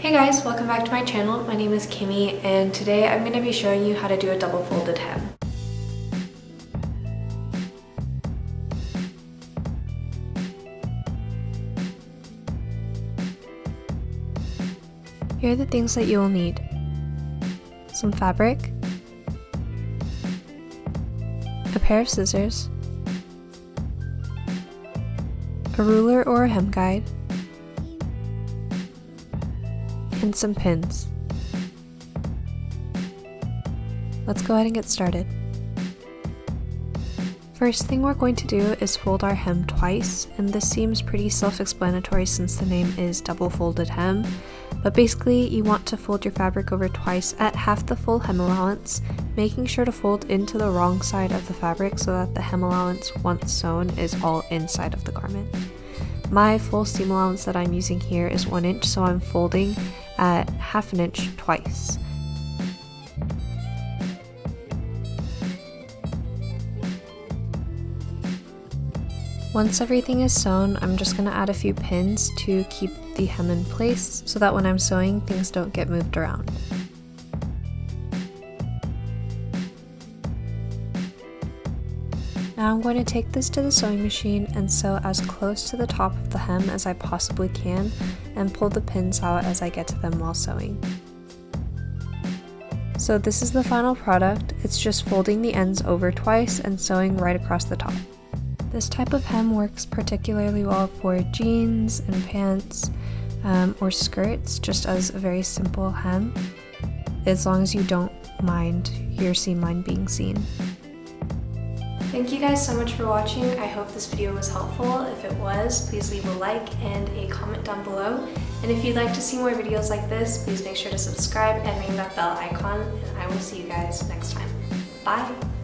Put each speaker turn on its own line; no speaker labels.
Hey guys, welcome back to my channel. My name is Kimmy and today I'm going to be showing you how to do a double folded hem. Here are the things that you will need. Some fabric, a pair of scissors, a ruler or a hem guide, and some pins. Let's go ahead and get started. First thing we're going to do is fold our hem twice, and this seems pretty self-explanatory since the name is double folded hem, but basically you want to fold your fabric over twice at half the full hem allowance, making sure to fold into the wrong side of the fabric so that the hem allowance once sewn is all inside of the garment. My full seam allowance that I'm using here is 1 inch, so I'm folding at ½ inch twice. Once everything is sewn, I'm just going to add a few pins to keep the hem in place so that when I'm sewing, things don't get moved around. Now I'm going to take this to the sewing machine and sew as close to the top of the hem as I possibly can and pull the pins out as I get to them while sewing. So this is the final product. It's just folding the ends over twice and sewing right across the top. This type of hem works particularly well for jeans and pants or skirts, just as a very simple hem, as long as you don't mind your seam line being seen. Thank you guys so much for watching. I hope this video was helpful. If it was, please leave a like and a comment down below. And if you'd like to see more videos like this, please make sure to subscribe and ring that bell icon, and I will see you guys next time. Bye!